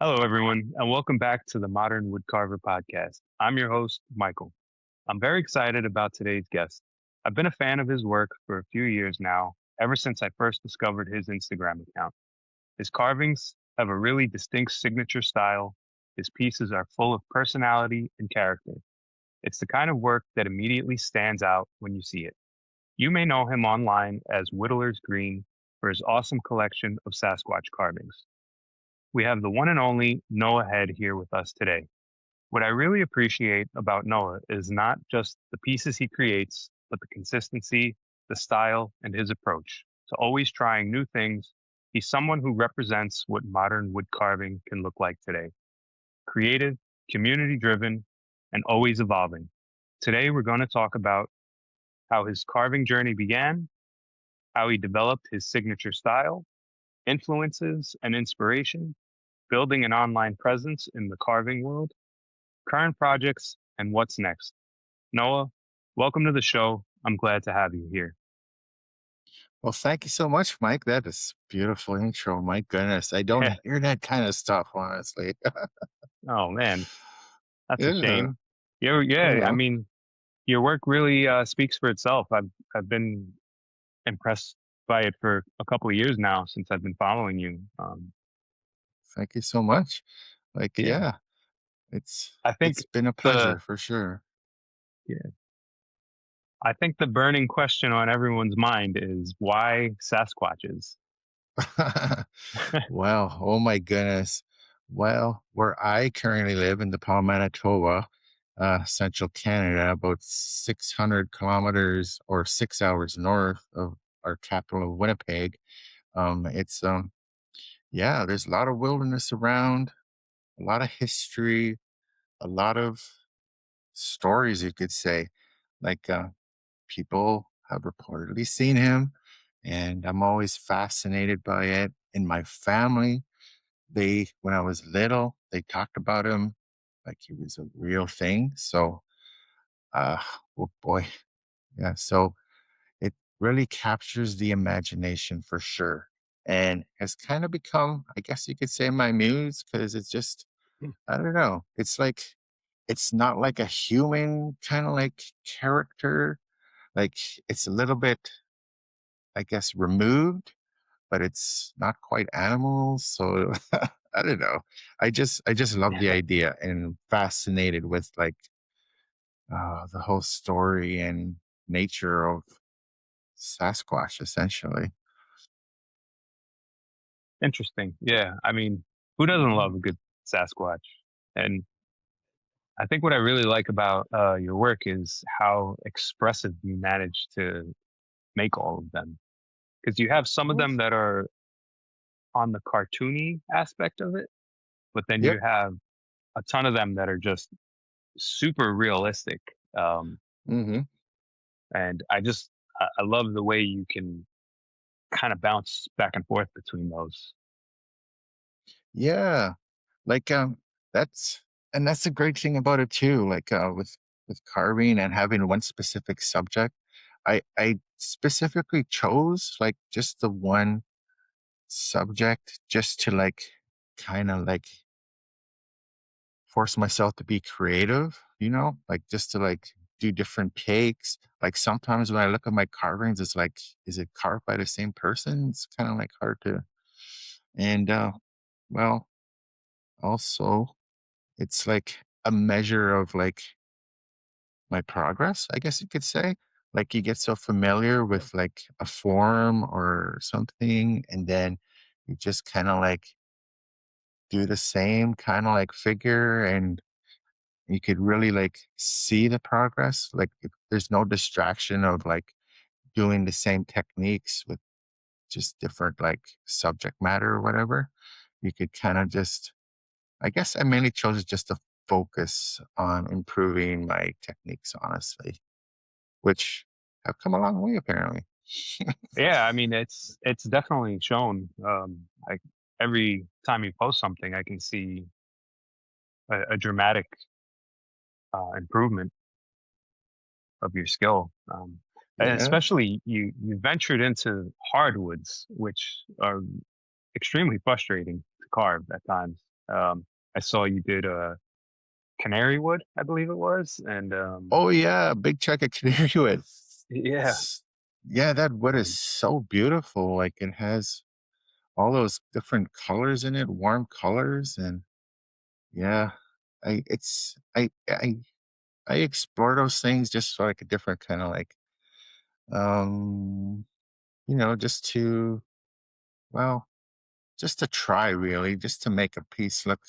Hello, everyone, and welcome back to the Modern Woodcarver Podcast. I'm your host, Michael. I'm very excited about today's guest. I've been a fan of his work for a few years now, ever since I first discovered his Instagram account. His carvings have a really distinct signature style. His pieces are full of personality and character. It's the kind of work that immediately stands out when you see it. You may know him online as WhittlersGreen for his awesome collection of Sasquatch carvings. We have the one and only Noah Head here with us today. What I really appreciate about Noah is not just the pieces he creates, but the consistency, the style, and his approach to always trying new things. He's someone who represents what modern wood carving can look like today: creative, community driven, and always evolving. Today, we're going to talk about how his carving journey began, how he developed his signature style, influences and inspiration, building an online presence in the carving world, current projects, and what's next. Noah, welcome to the show. I'm glad to have you here. Well, thank you so much, Mike. That is beautiful intro. My goodness, I don't hear that kind of stuff, honestly. Oh man, that's a Yeah, shame. Yeah, I yeah. mean, your work really speaks for itself. I've been impressed by it for a couple of years now since I've been following you. Thank you so much. Like, Yeah, yeah, it's I think it's been a the pleasure for sure. yeah, I think the burning question on everyone's mind is why Sasquatches. Well, oh my goodness. Well, where I currently live in DePaul, Manitoba, central Canada, about 600 kilometers or 6 hours north of our capital of Winnipeg. It's Yeah, there's a lot of wilderness around, a lot of history, a lot of stories, you could say. Like, people have reportedly seen him, and I'm always fascinated by it. In my family, when I was little, they talked about him like he was a real thing. So, uh, oh boy, yeah. So it really captures the imagination for sure, and has kind of become, I guess you could say, my muse because it's just I don't know. It's not like a human kind of like character. Like it's a little bit, I guess, removed, but it's not quite animals. So I don't know. I just love the idea and fascinated with like the whole story and nature of Sasquatch, essentially. Interesting. Yeah, I mean, who doesn't love a good Sasquatch? And I think what I really like about your work is how expressive you manage to make all of them. Because you have some of Well, them that are on the cartoony aspect of it, but then yep. you have a ton of them that are just super realistic. Um, Hmm. and I love the way you can kind of bounce back and forth between those. Yeah. Like, that's that's the great thing about it too. Like, with carving and having one specific subject, I specifically chose like just the one subject just to like kind of like force myself to be creative, like just to like do different takes. Like sometimes when I look at my carvings, it's like, is it carved by the same person? It's kind of like hard to, and well, also it's like a measure of like my progress, I guess you could say. Like you get so familiar with like a form or something, and then you just kind of like do the same kind of like figure, and you could really like see the progress. Like if there's no distraction of like doing the same techniques with just different like subject matter or whatever. You could kind of just, I guess I mainly chose it just to focus on improving my techniques, honestly, which have come a long way apparently. Yeah, I mean it's definitely shown. Like every time you post something, I can see a dramatic improvement of your skill. And Yeah. especially you ventured into hardwoods, which are extremely frustrating to carve at times. I saw you did canary wood, I believe it was, and Oh yeah, big check of canary wood. yeah, S- Yeah, that wood is um, so beautiful. Like it has all those different colors in it, warm colors, and yeah, I explore those things just for like a different kind of like um just to well just to try really, just to make a piece look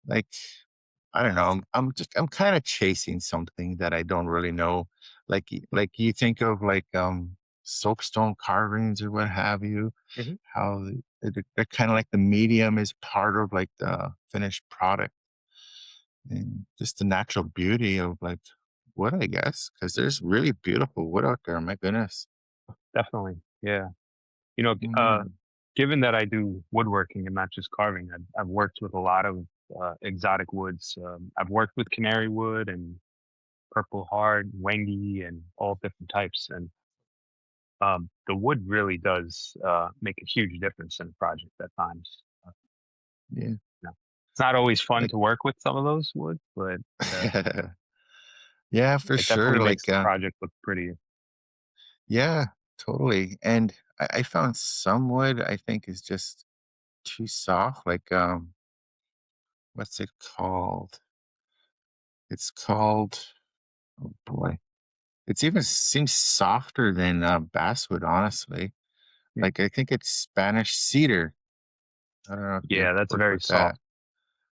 like I don't know. I'm kind of chasing something that I don't really know. Like you think of like soapstone carvings or what have you, mhm, how they're kind of like the medium is part of like the finished product and just the natural beauty of like wood, I guess, because there's really beautiful wood out there. My goodness. definitely, yeah. You know, Mm, given that I do woodworking and not just carving, I've worked with a lot of exotic woods. I've worked with canary wood and purple heart, wengi, and all different types. And the wood really does make a huge difference in a project at times. yeah. You know, it's not always fun Like to work with some of those woods, but uh, yeah, for it definitely sure. makes Like the project look pretty. yeah, totally. And I found some wood I think is just too soft. Like what's it called? It's called oh boy. It's even seems softer than basswood, honestly. Hmm. Like I think it's Spanish cedar. I don't know if you Yeah, that's work very with that. soft.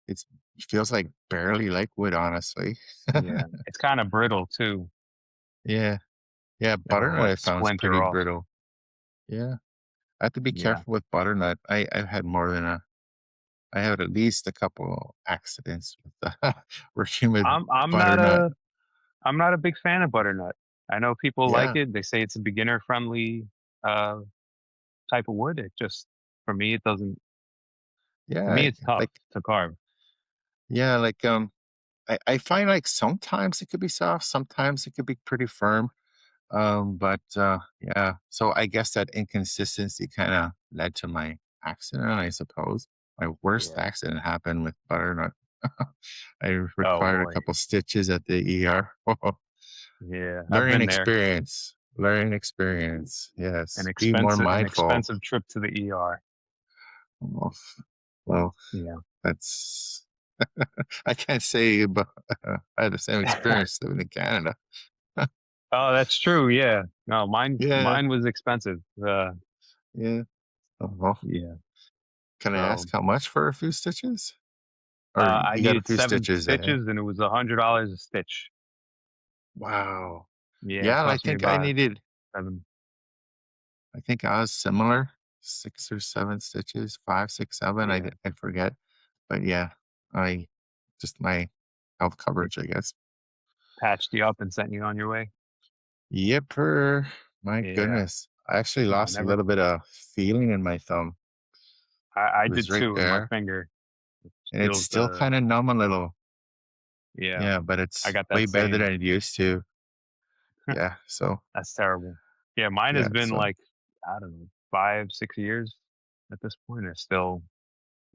It's it feels like barely like wood, honestly. Yeah, it's kind of brittle too. Yeah. Yeah, It'll butternut like I found is splinter pretty off. brittle. Yeah. I have to be Yeah, careful with butternut. I've had more than a I had at least a couple accidents with working with I'm not butternut. a I'm not a big fan of butternut. I know people like Yeah. it. They say it's a beginner friendly uh, type of wood. It just for me it doesn't. For me, Yeah. it's tough Like to carve. yeah, like I find like sometimes it could be soft, sometimes it could be pretty firm. But yeah, so I guess that inconsistency kind of led to my accident, I suppose. My worst Yeah. accident happened with butternut. I Oh required a boy. couple stitches at the ER. Yeah, I've Learning been there. experience. Learning experience. Yes. Be more An mindful. expensive trip to the ER. Well, well, Yeah. that's I can't say, but I had the same experience living in Canada. Oh, that's true. Yeah. No, Yeah, mine was expensive. yeah. Oh, well, Yeah. can I So ask how much for a few stitches? Or I you got a needed few 7 stitches, eh? stitches and it was $100 a stitch. Wow. Yeah, it Yeah, cost me about 7. I think I was similar, 6 or 7 stitches, 5, 6, 7, Yeah. I forget. But yeah, I just my health They coverage, I guess. patched you up and sent you on your way. Yipper. My Yeah. goodness. I actually No, lost a never. little bit of feeling in my thumb. I It did was right too in my there, finger. It and it's feels still kinda numb a little. yeah. Yeah, but I it's got way that better than same. it used to. Yeah, so That's terrible. Yeah, mine has yeah, been so like, I don't know, 5, 6 years at this point. It's still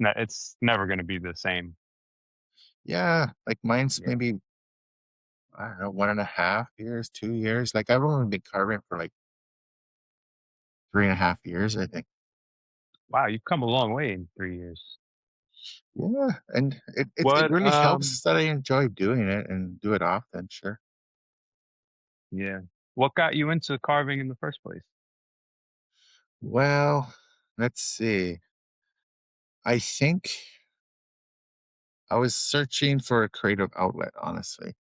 it's never gonna be the same. yeah, like, mine's Yeah. maybe, I don't know, 1.5 years, 2 years. Like, I've only been carving for, like, 3.5 years, I think. Wow, you've come a long way in 3 years. Yeah, and it What, really helps that I enjoy doing it and do it often, sure. yeah. What got you into carving in the first place? Well, let's see. I think I was searching for a creative outlet, honestly.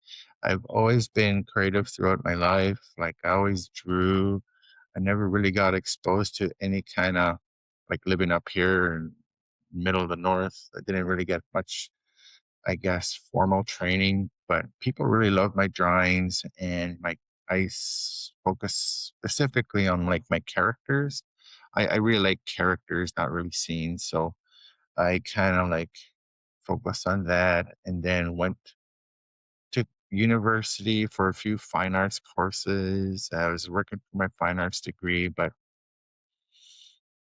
I've always been creative throughout my life. Like, I always drew. I never really got exposed to any kind of like living up here in middle of the north. I didn't really get much, I guess, formal training, but people really loved my drawings and my focus specifically on like my characters. I really like characters, not really scenes. So I kind of like focused on that and then went to university for a few fine arts courses. I was working for my fine arts degree, but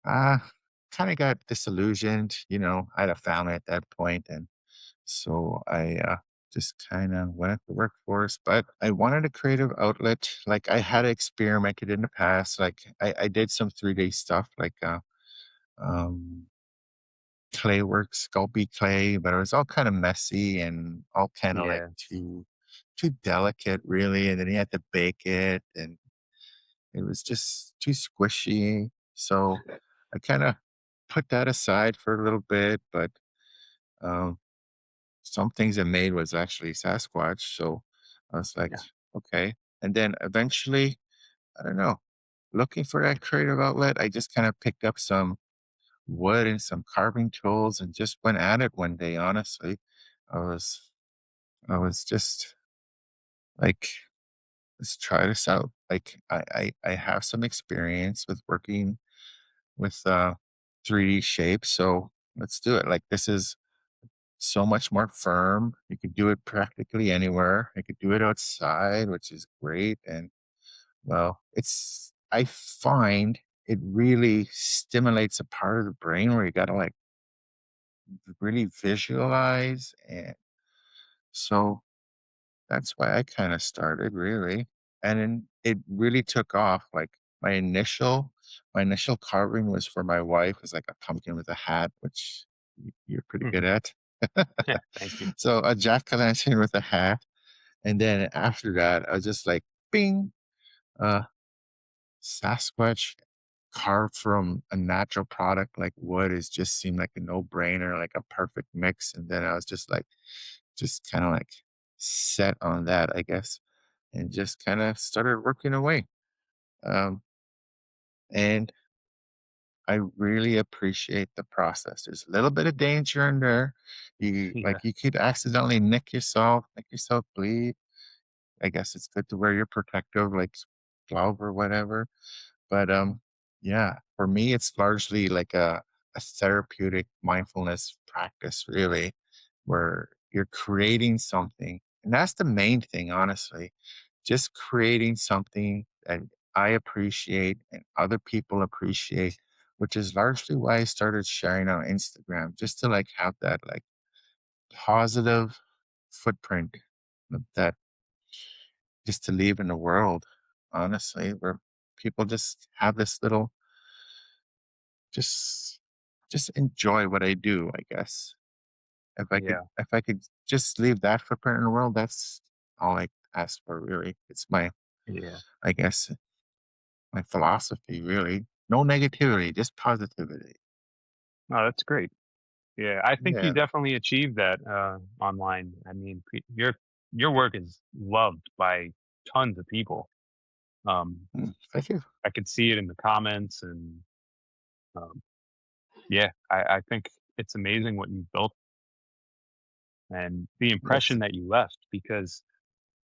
ah, kind of got disillusioned. I had a family at that point, and so I just kind of went into the workforce. But I wanted a creative outlet. Like I had experimented in the past. Like I did some 3D stuff, like um, clay work, sculpey clay, but it was all kind of messy and all kind of like Yeah. too delicate, really. And then you had to bake it, and it was just too squishy. So I kind of put that aside for a little bit, but um, some things I made was actually Sasquatch. So I was like, Yeah. okay. And then eventually, I don't know, looking for that creative outlet, I just kind of picked up some wood and some carving tools and just went at it one day, honestly. I was I was just like, let's try this out. Like I have some experience with working with 3D shapes, so let's do it. Like this is so much more firm. You could do it practically anywhere. You could do it outside, which is great. And well, I find it really stimulates a part of the brain where you got to like really visualize. And so that's why I kind of started really. And then it really took off. Like my initial carving was for my wife. It was like a pumpkin with a hat, which you're pretty good Mhm. at. Thank you. So a jack-o'-lantern with a hat. And then after that, I was just like, bing, uh, Sasquatch carved from a natural product like wood is just seemed like a no-brainer, like a perfect mix. And then I was just kind of like set on that, I guess, and just kind of started working away. Um, and I really appreciate the process. There's a little bit of danger in there. Yeah. You could accidentally make yourself bleed. I guess it's good to wear your protective like glove or whatever. But yeah, for me it's largely like a therapeutic mindfulness practice really, where you're creating something. And that's the main thing, honestly. Just creating something that I appreciate and other people appreciate, which is largely why I started sharing on Instagram, just to like have that like positive footprint that just to leave in the world, honestly, where people just have this little just just enjoy what I do, I guess. Yeah. If I could just leave that footprint in the world, that's all I ask for really. It's my Yeah. I guess my philosophy really. No negativity, just positivity. Oh, that's great. Yeah, I think you Yeah. definitely achieved that online. I mean, your work is loved by tons of people. Thank you. I could see it in the comments, and um, yeah, I think it's amazing what you've built and the Yes. impression that you left. Because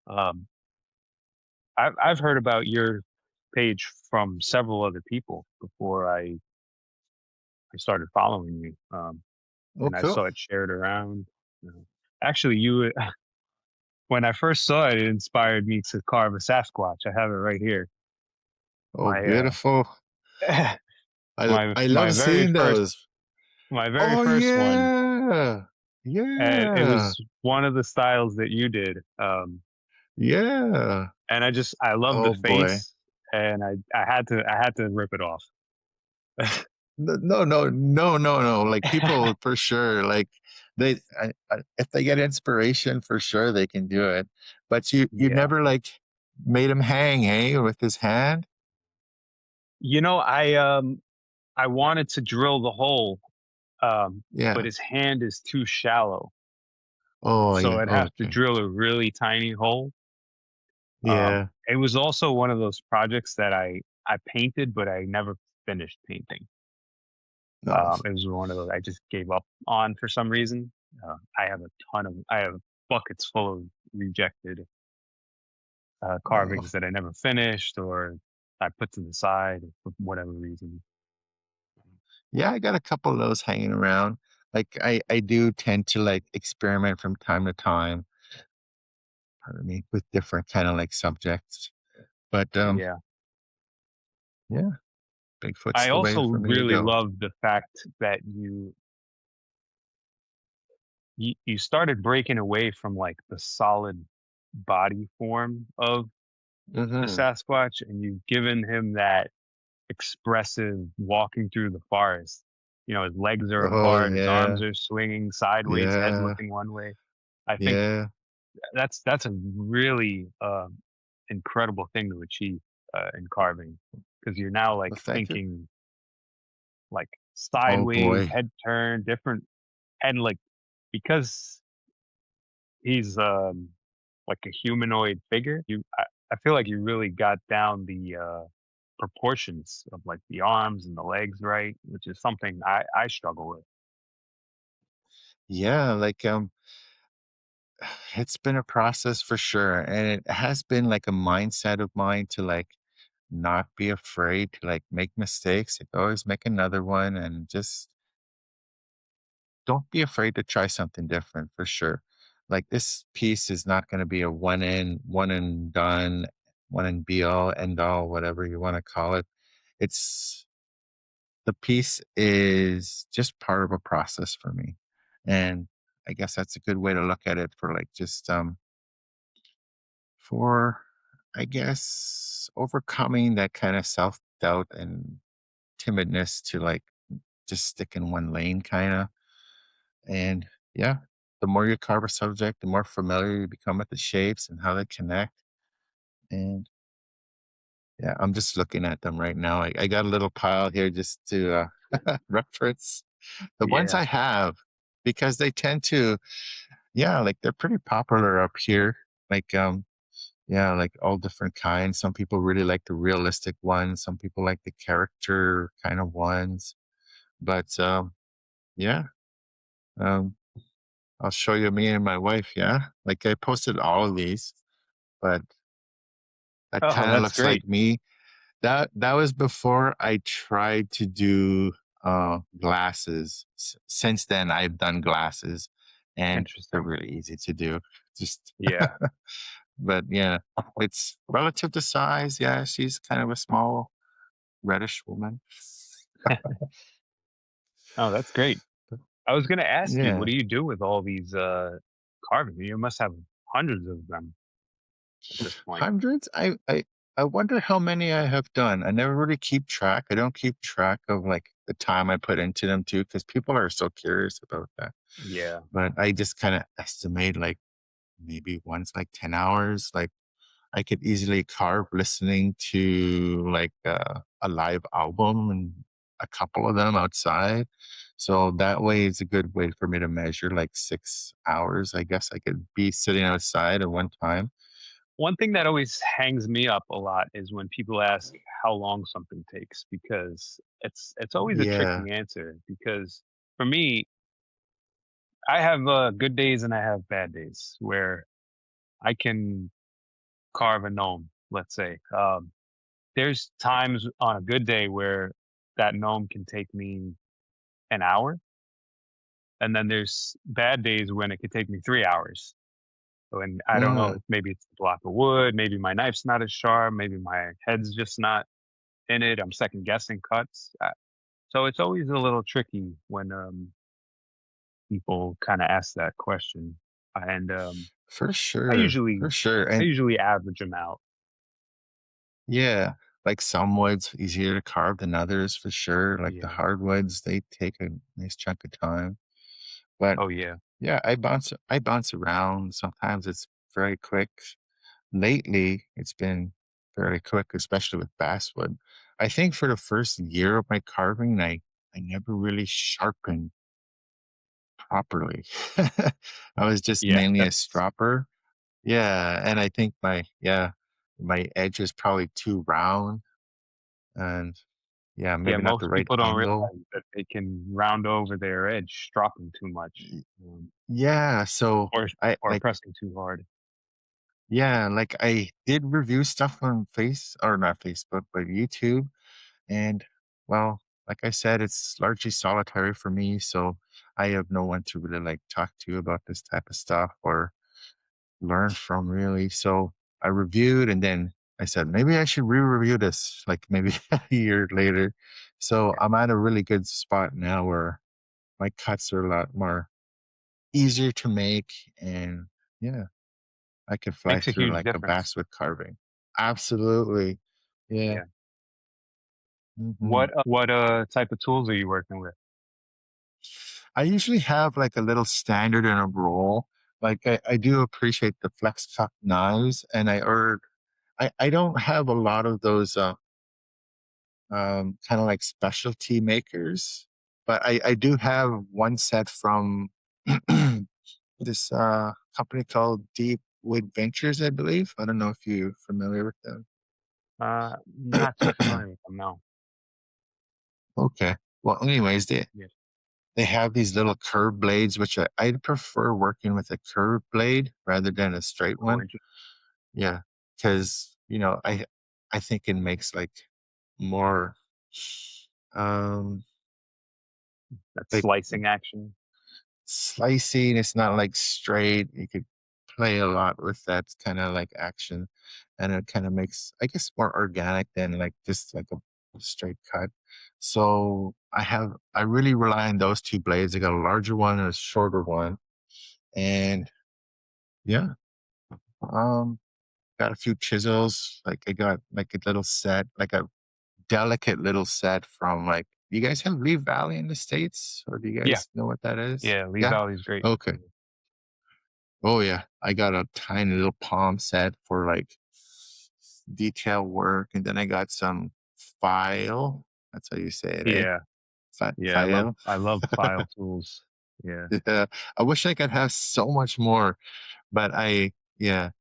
um, I've heard about your page from several other people before I started following you, Oh, and I cool. saw it shared around. Actually, you when I first saw it, it inspired me to carve a Sasquatch. I have it right here. Oh, My beautiful. my I my love very seeing first those. my very Oh first one, yeah. and it Yeah. was one of the styles that you did. Yeah. And I love the Oh boy. face, and I had to rip it off. No. Like people for sure, like if they get inspiration for sure, they can do it. But you Yeah, never like made him hang, hey, with his hand. you know, I wanted to drill the hole, but Yeah. his hand is too shallow, Oh so yeah. I'd have to Okay. drill a really tiny hole. Yeah. It was also one of those projects that I painted, but I never finished painting. No. It was one of those I just gave up on for some reason. I have buckets full of rejected No. carvings that I never finished or I put to the side for whatever reason. Yeah, I got a couple of those hanging around. Like I do tend to like experiment from time to time, pardon me, with different kind of like subjects. But Yeah, yeah. Bigfoot's I the way also for me to really go. love the fact that you started breaking away from like the solid body form of the Hmm. Sasquatch, and you've given him that expressive walking through the forest. His legs are Oh apart, his yeah, arms are swinging sideways, head yeah, looking one way. I think yeah. that's a really incredible thing to achieve in carving, because you're now like Well, thank you. thinking like Oh sideways, boy. head turn, different, and like because he's like a humanoid figure. I feel like you really got down the proportions of like the arms and the legs right, which is something I struggle with. Yeah, it's been a process for sure. And it has been like a mindset of mine to like not be afraid to like make mistakes. Like always make another one and just don't be afraid to try something different for sure. Like this piece is not going to be a one and done, one and be all, end all, whatever you want to call it. It's the piece is just part of a process for me. And I guess that's a good way to look at it for like just for I guess overcoming that kind of self doubt and timidness to like just stick in one lane kind of. And yeah, the more you carve a subject, the more familiar you become with the shapes and how they connect. And yeah, I'm just looking at them right now. I got a little pile here just to reference the ones Yeah. I have because they tend to, yeah, like they're pretty popular up here. Like, yeah, like all different kinds. Some people really like the realistic ones. Some people like the character kind of ones. But yeah, um, I'll show you me and my wife. Yeah, like I posted all of these, but that Oh, kind of that's looks great. like me. That was before I tried to do glasses. Since then, I've done glasses, and they're Interesting. really easy to do. Just, Yeah. but yeah, it's relative to size. Yeah, she's kind of a small reddish woman. Oh, that's great. I was gonna ask you, what Yeah, do you do with all these carvings? You must have hundreds of them at this point. hundreds. I wonder how many I have done. I never really keep track. I don't keep track of like the time I put into them too, because people are so curious about that. Yeah. But I just kind of estimate like maybe once like 10 hours. Like I could easily carve listening to like a live album and a couple of them outside. So that way it's a good way for me to measure like 6 hours. I guess I could be sitting outside at one time. One thing that always hangs me up a lot is when people ask how long something takes, because it's always a Yeah. tricky answer, because for me, I have good days and I have bad days where I can carve a gnome, let's say. There's times on a good day where that gnome can take me an hour, and then there's bad days when it could take me 3 hours. So, and I don't know, Mm, maybe it's the block of wood, maybe my knife's not as sharp, maybe my head's just not in it. I'm second guessing cuts. So it's always a little tricky when people kind of ask that question, and for I sure. For usually sure. I And usually average them out. yeah, like some woods easier to carve than others for sure. Like the Yeah. hardwoods, they take a nice chunk of time. But Oh yeah. yeah, I bounce around. Sometimes it's very quick. Lately, it's been very quick, especially with basswood. I think for the first year of my carving, I never really sharpened properly. I was just Yeah. mainly a That's stropper. Yeah, and I think my edge is probably too round and yeah, yeah. maybe not the Most right people don't angle. realize that they can round over their edge, stropping too much, Y- um, Yeah, so or I or like pressing too hard. yeah, like I did review stuff on Face or not Facebook, but YouTube. And well, like I said, it's largely solitary for me. So I have no one to really like talk to about this type of stuff or learn from really. So I reviewed and then I said, maybe I should re-review this like maybe a year later. So Yeah. I'm at a really good spot now where my cuts are a lot more easier to make. And yeah, I could fly Makes a through huge like a difference. bass with carving. Absolutely. Yeah. Yeah. Hmm. What type of tools are you working with? I usually have like a little standard in a roll. Like I do appreciate the flex cup knives, and I don't have a lot of those kind of like specialty makers, but I do have one set from this company called Deep Wood Ventures, I believe. I don't know if you're familiar with them. Not too familiar with them, no. Okay. Well, anyways, Yeah. they have these little curved blades, which I prefer working with a curved blade rather than a straight Oh, one. interesting. Yeah, because I think it makes like more um That like slicing action. slicing. It's not like straight. You could play a lot with that kind of like action, and it kind of makes, I guess, more organic than like just like a straight cut. So I really rely on those two blades. I got a larger one and a shorter one, and yeah, um, got a few chisels. Like I got like a little set, like a delicate little set from like. You guys have Lee Valley in the States, or do you Yeah. guys know what that is? Yeah, Lee Yeah. Valley's great. Okay. Oh yeah, I got a tiny little palm set for like detail work, and then I got some file. That's how you say it, eh? Yeah. Yeah, File. I love file tools. Yeah. Yeah, I wish I could have so much more, but yeah,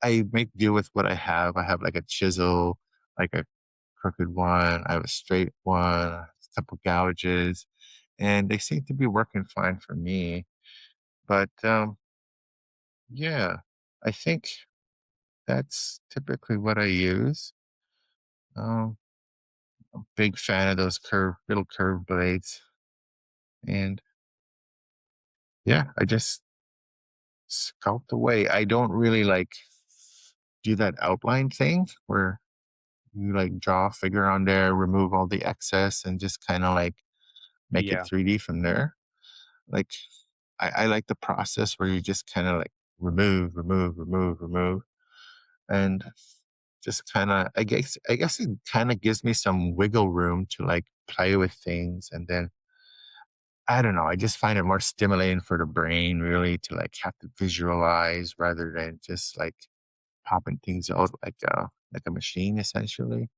I make do with what I have. I have like a chisel, like a crooked one. I have a straight one, a couple gouges, and they seem to be working fine for me. But yeah, I think that's typically what I use. Um, Big fan of those little curved blades. And yeah, I just sculpt away. I don't really like do that outline thing where you like draw a figure on there, remove all the excess, and just kind of like make it Yeah. 3D from there. Like I like the process where you just kind of like remove, and just kind of I guess it kind of gives me some wiggle room to like play with things. And then I don't know, I just find it more stimulating for the brain really to like have to visualize rather than just like popping things out like a machine essentially.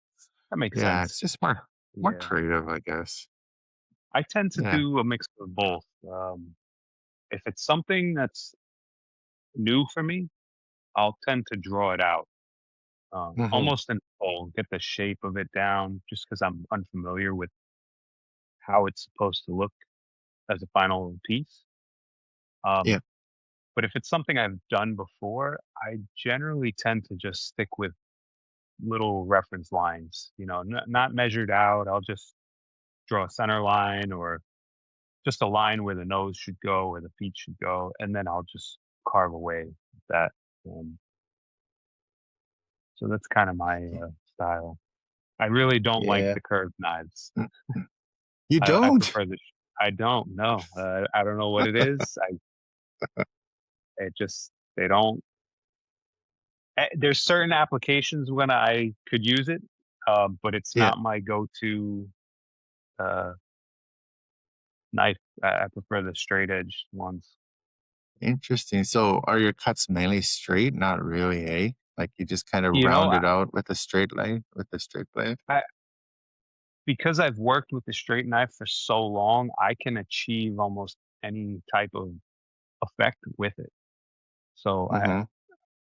That makes Yeah, it's sense. just more Yeah. creative, I guess. I tend to Yeah. do a mix of both. If it's something that's new for me, I'll tend to draw it out, Hmm. almost in full, get the shape of it down, just because I'm unfamiliar with how it's supposed to look as a final piece. Yeah. Um, but if it's something I've done before, I generally tend to just stick with little reference lines. Not measured out. I'll just draw a center line or just a line where the nose should go, where the feet should go, and then I'll just carve away with that. Um, so that's kind of my style. I really don't like Yeah. the curved knives. Mm. You I don't? prefer the. I don't know. I don't know what it is. It just they don't. There's certain applications when I could use it, but it's Yeah. not my go-to uh, knife. I prefer the straight edge ones. Interesting. So are your cuts mainly straight? Not really, eh? Like you just kind of You know, round it out with a straight line, with a straight blade? I because I've worked with the straight knife for so long, I can achieve almost any type of effect with it. So Mm-hmm.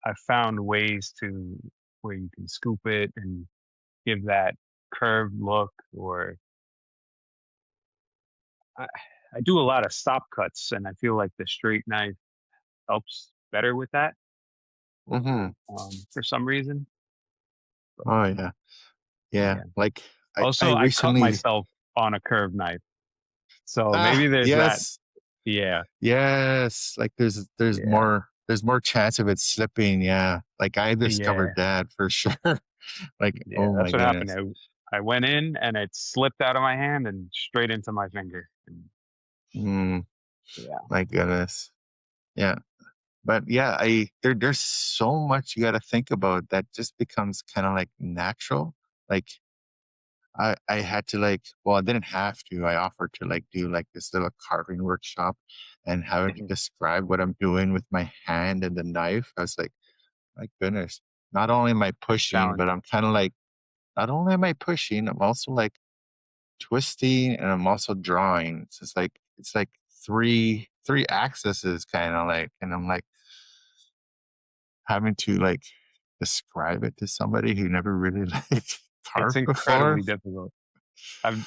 I found ways to where you can scoop it and give that curved look, or I, I do a lot of stop cuts, and I feel like the straight knife helps better with that Mm-hmm. for some reason. Oh yeah. Yeah. Yeah. Like I Also, I cut recently myself on a curved knife, so maybe there's that. yes. Yeah, Yes. Like there's yeah, more there's more chance of it slipping. Yeah. Like I discovered Yeah, that for sure. Like, yeah, oh my that's what happened. goodness. I went in and it slipped out of my hand and straight into my finger. And Mm, yeah. my goodness. Yeah. But yeah, there's so much you got to think about that just becomes kind of like natural. Like I had to like, well, I didn't have to. I offered to like do like this little carving workshop and having to Mhm. describe what I'm doing with my hand and the knife. I was like, my goodness, not only am I It's pushing, but challenging. I'm kind of like, not only am I pushing, I'm also like twisting and I'm also drawing. So it's like three axes kind of like, and I'm like having to like describe it to somebody who never really like It's carved before. incredibly difficult.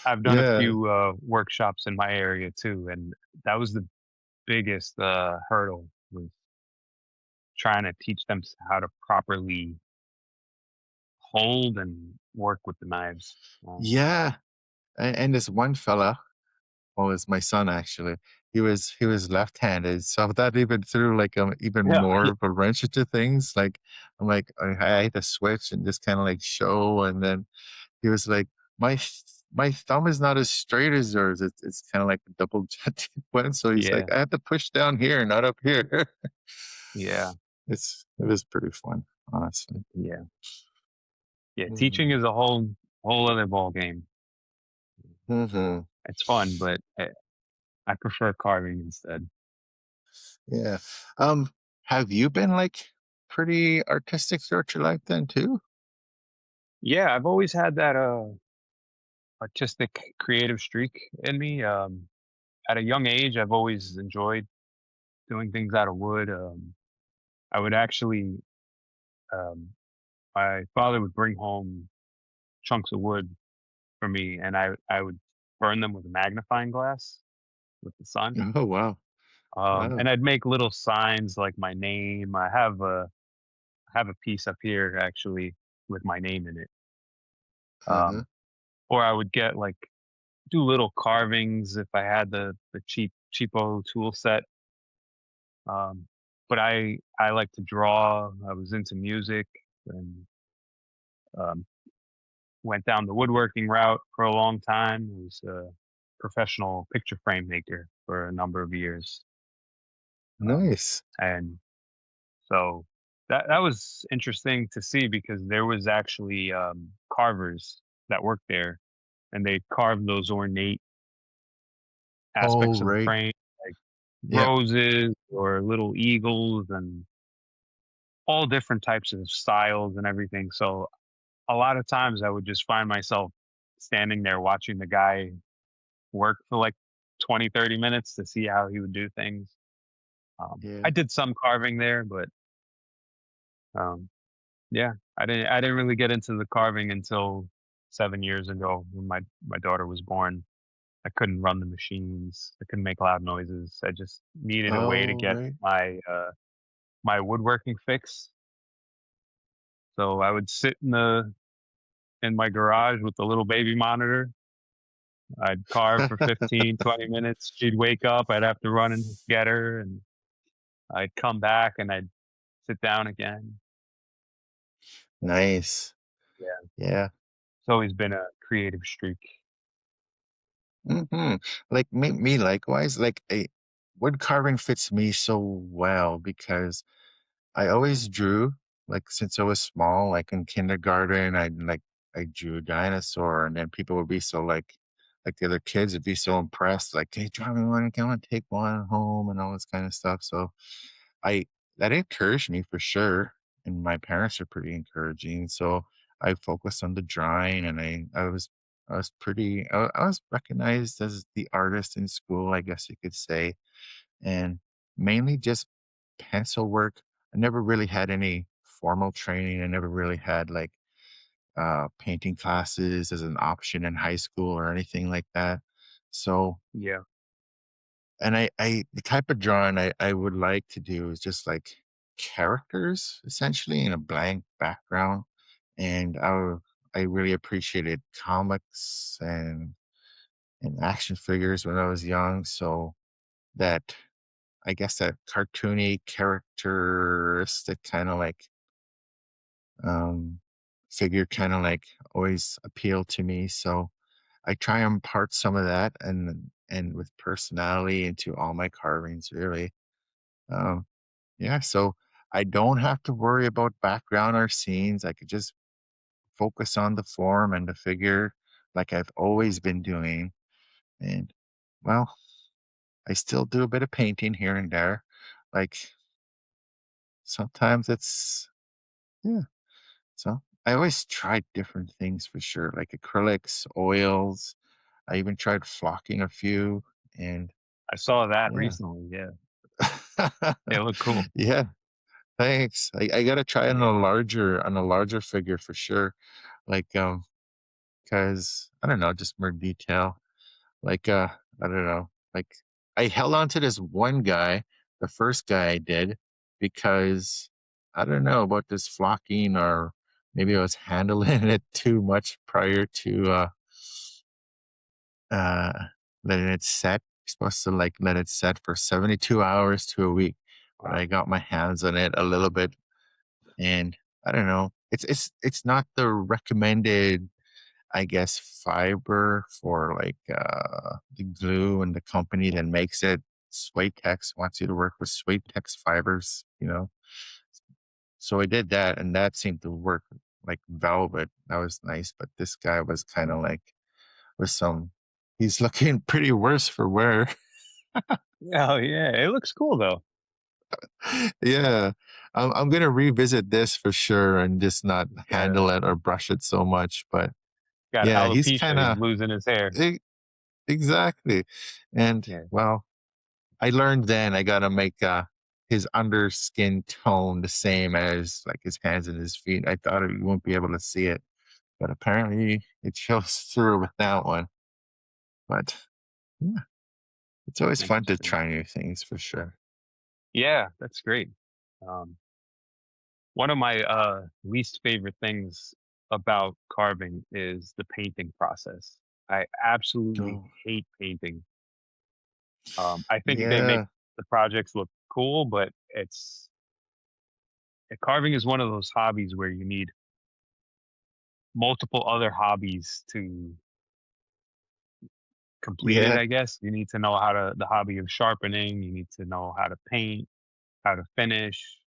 I've done a Yeah. few workshops in my area too, and that was the biggest hurdle was trying to teach them how to properly hold and work with the knives. Yeah. And this one fella, well, it's my son actually. He was left-handed, so that even threw like even Yeah, more of a wrench into things. Like I'm like I had to switch and just kind of like show, and then he was like, my thumb is not as straight as yours. It's kind of like a double jetted one. So he's yeah, like, I have to push down here, not up here. yeah, It was pretty fun, honestly. yeah, yeah. Teaching Mhm. is a whole other ball game. Mhm. It's fun, but I prefer carving instead. Yeah. Um, have you been like pretty artistic throughout your life then too? Yeah, I've always had that artistic, creative streak in me. At a young age, I've always enjoyed doing things out of wood. I would actually, um, my father would bring home chunks of wood for me, and I would burn them with a magnifying glass with the sun. Oh wow. Wow. And I'd make little signs like my name. I have a piece up here actually with my name in it. Uh-huh. Um, or I would get like do little carvings if I had the cheapo tool set. Um, but I like to draw. I was into music and um, went down the woodworking route for a long time. I was a professional picture frame maker for a number of years. Um, Nice. and so that was interesting to see because there was actually carvers that worked there, and they carved those ornate Oh aspects of the right. frame, like Yeah. roses or little eagles, and all different types of styles and everything. So a lot of times I would just find myself standing there watching the guy work for like 20, 30 minutes to see how he would do things. I Yeah. did some carving there, but um, yeah, I didn't really get into the carving until 7 years ago when my daughter was born. I couldn't run the machines. I couldn't make loud noises. I just needed a way to Oh get right. my woodworking fix. So I would sit in my garage with the little baby monitor. I'd carve for 15, 20 minutes. She'd wake up. I'd have to run and get her, and I'd come back and I'd sit down again. Nice. Yeah, Yeah. it's always been a creative streak. Hmm. Like me likewise. Like a wood carving fits me so well because I always drew, like, since I was small, like, in kindergarten, I drew a dinosaur, and then people would be so, like, the other kids would be so impressed, like, "Hey, draw me one, can I take one home?" and all this kinda stuff, so I that encouraged me for sure, and my parents are pretty encouraging, so I focused on the drawing, and I was pretty I was recognized as the artist in school, I guess you could say, and mainly just pencil work. I never really had any formal training. I never really had like painting classes as an option in high school or anything like that. So, Yeah, and the type of drawing I would like to do is just like characters essentially in a blank background. And I really appreciated comics and action figures when I was young. So that I guess that cartoony characteristic kind of like um figure kind of like always appealed to me. So I try and impart some of that and with personality into all my carvings really. Um yeah, so I don't have to worry about background or scenes. I could just focus on the form and the figure like I've always been doing. And well, I still do a bit of painting here and there. Like sometimes it's yeah. So I always tried different things for sure, like acrylics, oils. I even tried flocking a few and I saw that yeah. recently. Yeah, it looked cool. Yeah, thanks. I gotta try on a larger figure for sure. Like because I don't know, just more detail. Like, I don't know, like, I held on to this one guy, the first guy I did, because I don't know about this flocking or maybe I was handling it too much prior to, uh, letting it set. You're supposed to, like, let it set for 72 hours to a week, but Wow. I got my hands on it a little bit, and I don't know. It's not the recommended I guess, fiber for like the glue and the company that makes it. Tex wants you to work with Tex fibers, you know. So I did that, and that seemed to work like velvet. That was nice. But this guy was kind of like with some. He's looking pretty worse for wear. Oh yeah, it looks cool though. Yeah, I'm gonna revisit this for sure and just not Got handle it or brush it so much. But got yeah, he's alopecia. kind He's of losing his hair. exactly. And Yeah, well, I learned then I gotta make, his underskin tone the same as, like, his hands and his feet. I thought you won't be able to see it, but apparently it shows through with that one. But, yeah, it's always fun to interesting. try new things for sure. Yeah, that's great. Um, One of my least favorite things about carving is the painting process. I absolutely Oh, hate painting. I think they make yeah, the projects look cool, but carving is one of those hobbies where you need multiple other hobbies to complete it. yeah, I guess you need to know how to the hobby of sharpening. You need to know how to paint, how to finish.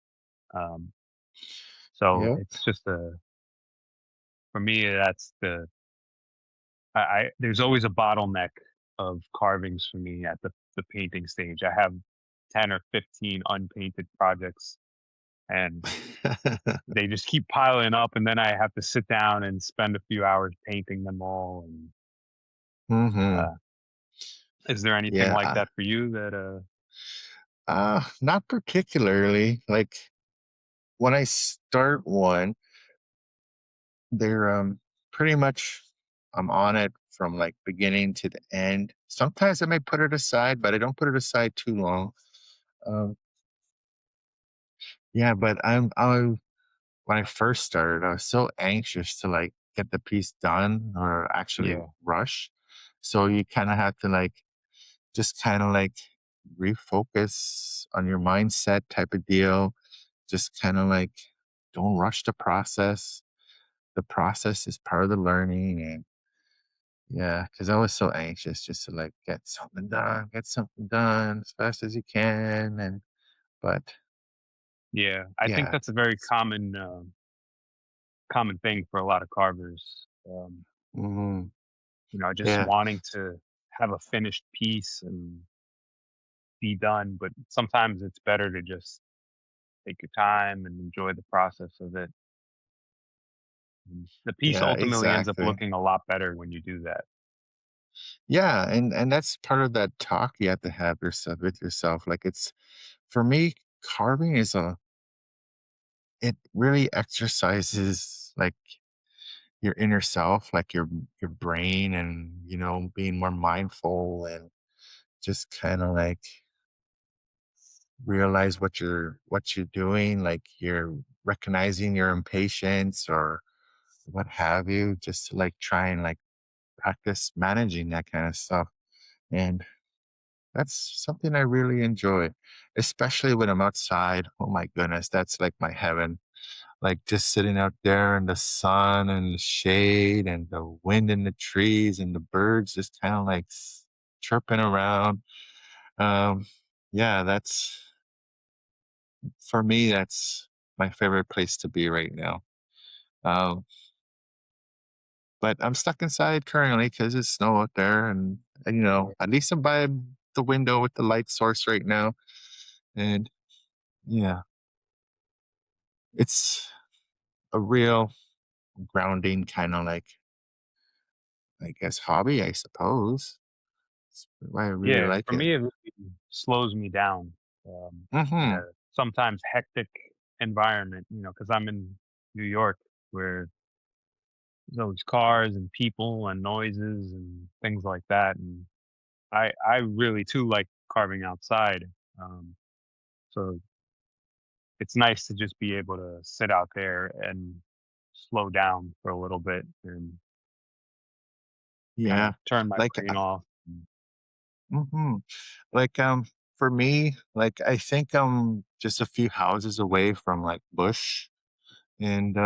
Um, so yeah. it's just a for me. That's I there's always a bottleneck of carvings for me at the painting stage. I have 10 or 15 unpainted projects and they just keep piling up and then I have to sit down and spend a few hours painting them all and Mhm. uh, is there anything Yeah, like that for you that not particularly. Like, when I start one they're, pretty much I'm on it from, like, beginning to the end. Sometimes I may put it aside, but I don't put it aside too long. Um, yeah, but when I first started, I was so anxious to, like, get the piece done or actually yeah. rush. So you kinda have to, like, just kinda, like, refocus on your mindset type of deal. Just kinda, like, don't rush the process. The process is part of the learning, and yeah, because I was so anxious just to, like, get something done as fast as you can, and but Yeah, I think yeah, that's a very it's common thing for a lot of carvers. mhm, Just yeah, wanting to have a finished piece and be done, but sometimes it's better to just take your time and enjoy the process of it. And the piece yeah, ultimately ends up exactly. looking a lot better when you do that. Yeah, and that's part of that talk you have to have yourself with yourself, like, it's for me, carving is a it really exercises, like, your inner self, like, your brain and, being more mindful and just kinda, like realize what you're doing, like you're recognizing your impatience or what have you, just to like try and like practice managing that kind of stuff. And That's something I really enjoy, especially when I'm outside. Oh my goodness, that's like my heaven. Like just sitting out there in the sun and the shade and the wind in the trees and the birds just kind of like chirping around. Um, yeah, that's for me, that's my favorite place to be right now. Um, but I'm stuck inside currently because it's snow out there, and Yeah. at least I'm by the window with the light source right now, and yeah, it's a real grounding kind of like, I guess, hobby, I suppose. That's why I really Yeah, like for it. me, it really slows me down in Hmm. a sometimes hectic environment, because I'm in New York where there's always cars and people and noises and things like that. And I really too like carving outside. Um, so it's nice to just be able to sit out there and slow down for a little bit and kind Yeah, of turn my like, brain off. mhm. Like, for me, like, I think I'm just a few houses away from like bush, and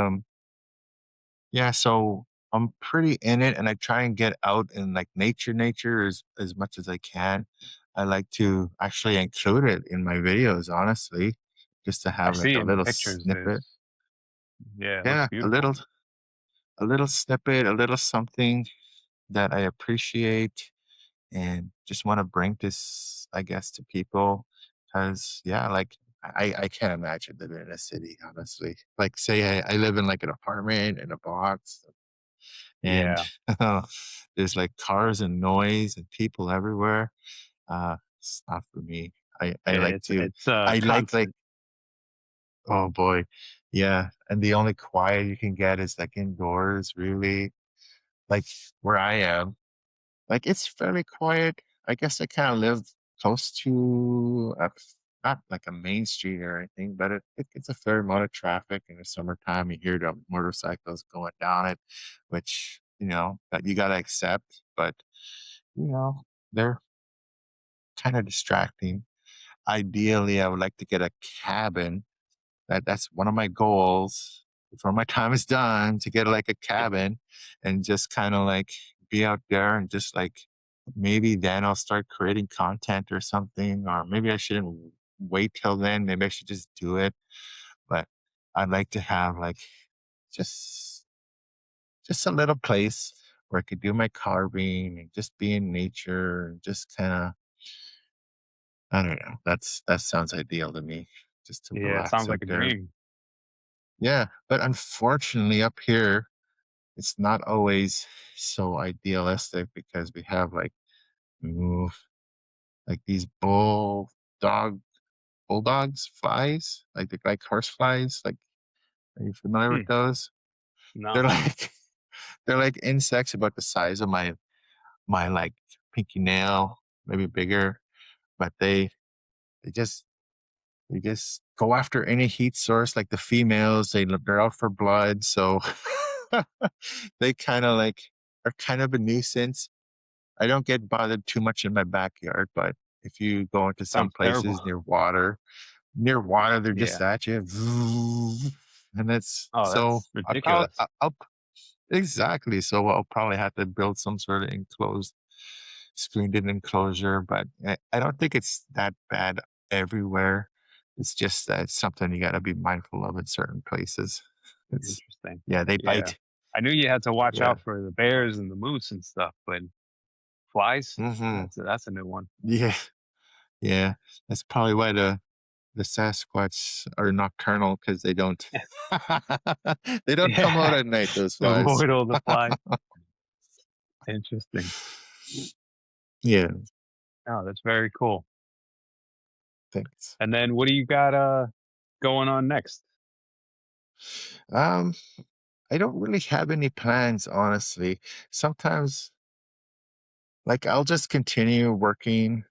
yeah, so I'm pretty in it, and I try and get out in like nature as much as I can. I like to actually include it in my videos, honestly, just to I have like see a in the little pictures, snippet. yeah, it looks Yeah, beautiful. a little snippet, a little something that I appreciate and just want to bring this, I guess, to people. Because yeah, like I can't imagine living in a city, honestly. Like say I live in like an apartment in a box and Yeah, there's like cars and noise and people everywhere. It's not for me. I like to it's I like constant. oh boy. Yeah. And the only quiet you can get is like indoors, really. Like where I am. Like, it's fairly quiet. I guess I kinda live close to a f not like a main street or anything, but it gets a fair amount of traffic in the summertime. You hear the motorcycles going down it, which, that you gotta accept, but, you know, they're kinda distracting. Ideally, I would like to get a cabin. That's one of my goals before my time is done, to get like a cabin and just kind of like be out there and just like maybe then I'll start creating content or something, or maybe I shouldn't wait till then. Maybe I should just do it. But I'd like to have like just just a little place where I could do my carving and just be in nature and just kind of, I don't know. That sounds ideal to me. Just to Yeah, it relax sounds out like a there. dream. Yeah, but unfortunately up here, it's not always so idealistic because we have ooh, like these bulldogs, flies, like horse flies. Like, are you familiar with Hmm, those? They're no, like they're like insects about the size of my like pinky nail, maybe bigger, but they just they just go after any heat source. Like the females, they're out for blood, so they kind of like are kind of a nuisance. I don't get bothered too much in my backyard, but if you go into some sounds places terrible. near water, they're just Yeah. at you, and it's Oh, so that's ridiculous. I'll exactly. So I'll probably have to build some sort of enclosed, screened-in enclosure, but I don't think it's that bad everywhere. It's just that it's something you got to be mindful of in certain places. It's Interesting. yeah, they Yeah. bite. I knew you had to watch Yeah. out for the bears and the moose and stuff, but flies? Hmm. That's a new one. Yeah. Yeah. That's probably why the Sasquatch are nocturnal because they don't come out Yeah. at night, those To flies. avoid all the flies. Interesting. Yeah. Oh, that's very cool. Thanks. And then what do you got going on next? Um, I don't really have any plans, honestly. Sometimes, like, I'll just continue working,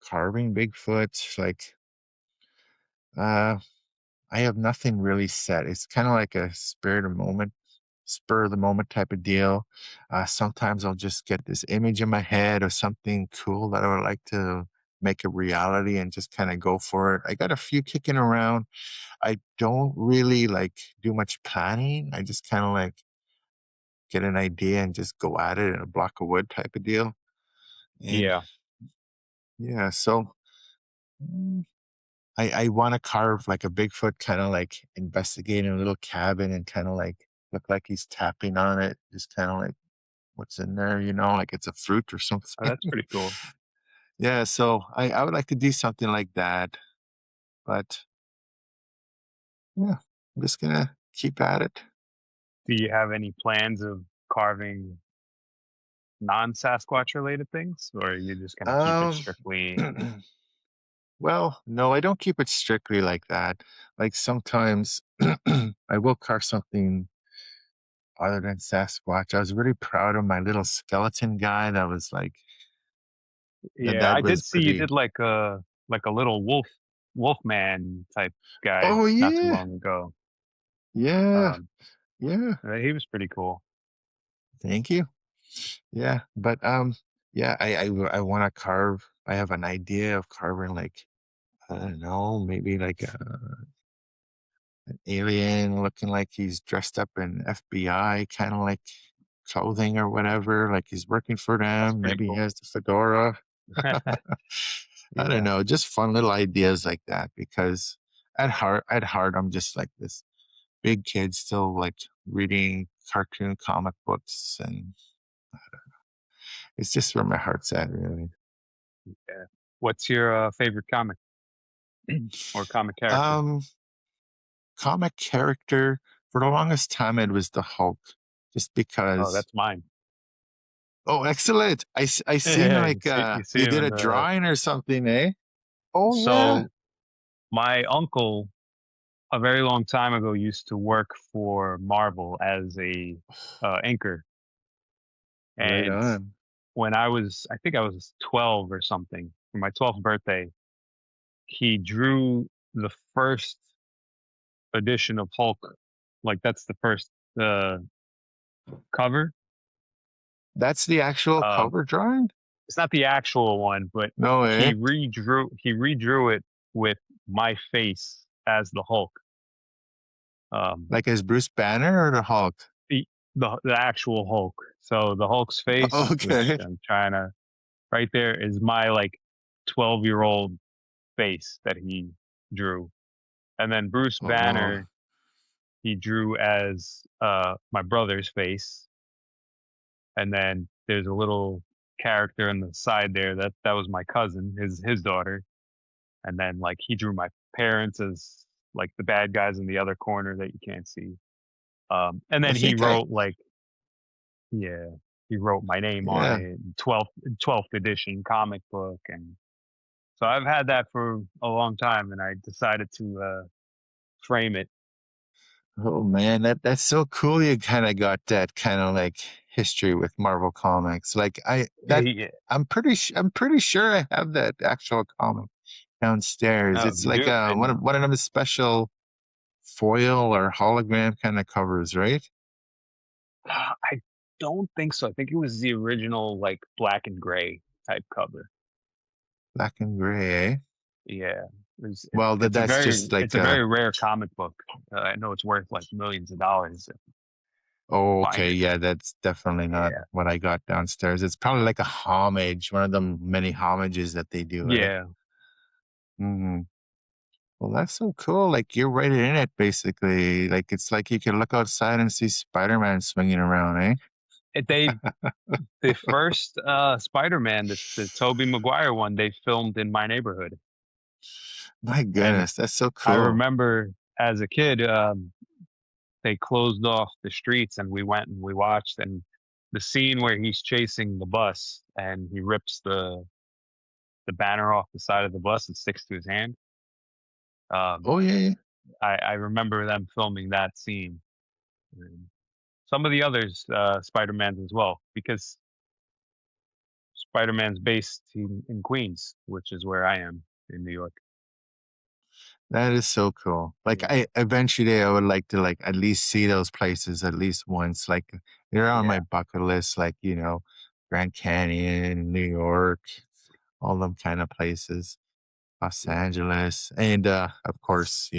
carving Bigfoot. Like, uh, I have nothing really set. It's kind of like a spirit of moment spur of the moment type of deal. Sometimes I'll just get this image in my head of something cool that I would like to make a reality and just kind of go for it. I got a few kicking around. I don't really like do much planning. I just kind of like get an idea and just go at it in a block of wood type of deal. And Yeah. yeah, so mm, I want to carve like a Bigfoot, kind of like investigating a little cabin and kind of like look like he's tapping on it, just kind of like what's in there, like it's a fruit or Oh, something. that's pretty cool. Yeah, so I would like to do something like that, but yeah, I'm just gonna keep at it. Do you have any plans of carving non-Sasquatch related things, or are you just gonna keep it Um, strictly? well, no, I don't keep it strictly like that. Like sometimes I will carve something other than Sasquatch. I was really proud of my little skeleton guy that was like Yeah, that I was did see you pretty. did like a little wolf man type guy Oh not too yeah, long ago. yeah, Um, yeah. he was pretty cool. Thank you. Yeah, but yeah, I want to carve. I have an idea of carving like I don't know, maybe like an alien looking like he's dressed up in FBI kind of like clothing or whatever, like he's working for That's them. pretty Maybe he cool. has the fedora. I don't Yeah, know, just fun little ideas like that because at heart, I'm just like this big kid still like reading cartoon comic books, and it's just where my heart's at, really. yeah. What's your favorite comic or comic character? Um, Comic character for the longest time it was the Hulk, just Oh, because. that's mine. Oh, excellent! I seen Yeah, like you see you him did in a the. drawing or something, eh? Oh yeah. So my uncle, a very long time ago, used to work for Marvel as a anchor, Right and on. when I think I was 12 or something, for my 12th birthday, he drew the first edition of Hulk. Like that's the first cover. That's the actual Um, cover drawing? it's not the actual one, but No way. he redrew it with my face as the Hulk. Um, Like as Bruce Banner or the Hulk? the the actual Hulk. So the Hulk's face, which Okay. I'm trying to right there, is my like 12-year-old face that he drew, and then Bruce Oh, Banner he drew as my brother's face, and then there's a little character in the side there that was my cousin, his daughter, and then like he drew my parents as like the bad guys in the other corner that you can't see. And I then he think I wrote like yeah, he wrote my name on yeah. it, 12th edition comic book, and so I've had that for a long time, and I decided to frame it. Oh man, that's so cool. You kind of got that kind of like history with Marvel Comics. Like Yeah. I'm pretty sure I have that actual comic downstairs. Oh, It's you like do? And one of them special foil or hologram kind of covers, right? I don't think so. I think it was the original like black and gray type cover. Black and gray. Eh? Yeah, Well, that's just it's like a very rare comic book. I know it's worth like millions of dollars if you oh, find okay, it. yeah, that's definitely not Yeah, what I got downstairs. It's probably like a homage, one of the many homages that they do, eh? yeah. Hmm. Well, that's so cool. Like you're right in it, basically. Like it's like you can look outside and see Spider-Man swinging around, eh? They the first Spider-Man, the Tobey Maguire one, they filmed in my neighborhood, My and goodness, that's so I cool. remember as a kid, they closed off the streets, and we went and we watched, and the scene where he's chasing the bus and he rips the banner off the side of the bus and sticks to his hand. Um, Oh yeah, yeah. I remember them filming that scene. And some of the others, Spider-Man's as well, because Spider-Man's based in Queens, which is where I am in New York. That is so cool. Like Yeah. I eventually I would like to like at least see those places at least once. Like they're on my Yeah. bucket list, like, Grand Canyon, New York, all them kind of places, Los Yeah. Angeles, and of course,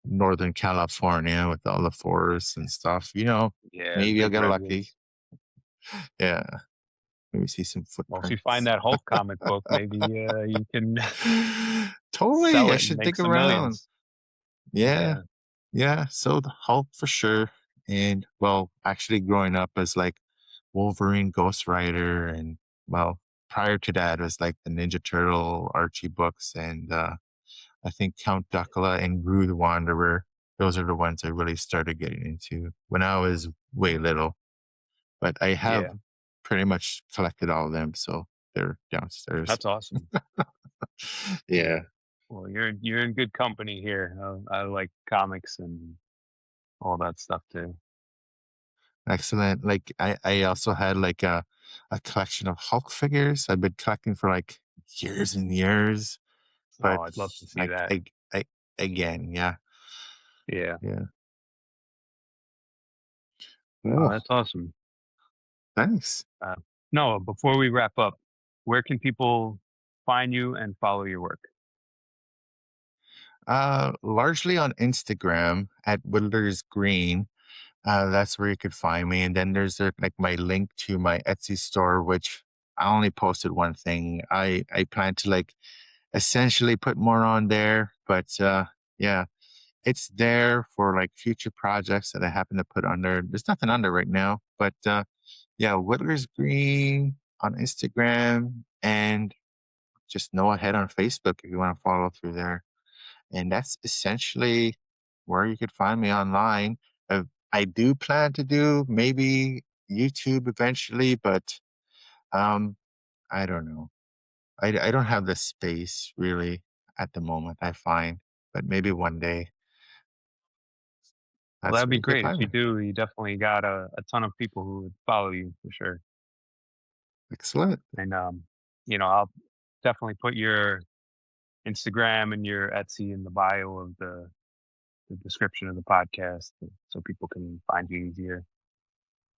Northern California with all the forests and stuff. Yeah. The Maybe I'll big get lucky. redwoods. Yeah. Maybe see some Well, if you find footprints. that Hulk comic book, maybe you can Totally. sell I it and should make dig some around. millions. Yeah. Yeah. Yeah, so the Hulk for sure. And well, actually growing up as like Wolverine, Ghost Rider, and well, prior to that was like the Ninja Turtle Archie books and I think Count Duckula and Gru the Wanderer. Those are the ones I really started getting into when I was way little. But I have Yeah. pretty much collected all of them, so they're downstairs. That's awesome. Yeah. Well, you're in good company here. I like comics and all that stuff too. Excellent. Like I also had like a collection of Hulk figures I've been collecting for like years and years. Oh, But I'd love to see like that. again, yeah. Yeah. Yeah. Oh, Oh, that's awesome. thanks. Uh, Noah, before we wrap up, where can people find you and follow your work? Largely on Instagram at WhittlersGreen. That's where you could find me. And then there's like my link to my Etsy store, which I only posted one thing. I plan to like essentially put more on there, but yeah, it's there for like future projects that I happen to put under. There's nothing under right now, but yeah, Whittler's Green on Instagram and just Noah Head on Facebook if you want to follow through there. And that's essentially where you could find me online. I do plan to do maybe YouTube eventually, but um, I don't know. I don't have the space really at the moment, I find, but maybe one day Well, that's that'd where be you could great. If find you me. do, you definitely got a ton of people who would follow you for sure. Excellent. And I'll definitely put your Instagram and your Etsy in the bio of the description of the podcast so people can find you easier.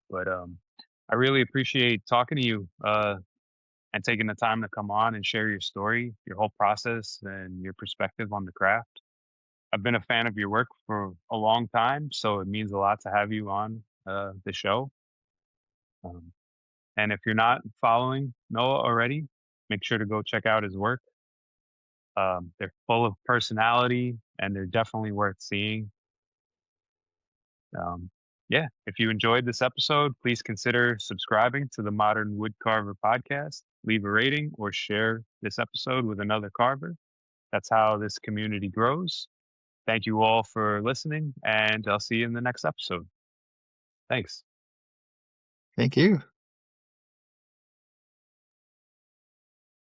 But I really appreciate talking to you and taking the time to come on and share your story, your whole process, and your perspective on the craft. I've been a fan of your work for a long time, so it means a lot to have you on the show. Um, and if you're not following Noah already, make sure to go check out his work. They're full of personality and they're definitely worth seeing. Um, yeah, if you enjoyed this episode, please consider subscribing to the Modern Woodcarver Podcast, leave a rating, or share this episode with another carver. That's how this community grows. Thank you all for listening, and I'll see you in the next episode. Thanks. Thank you.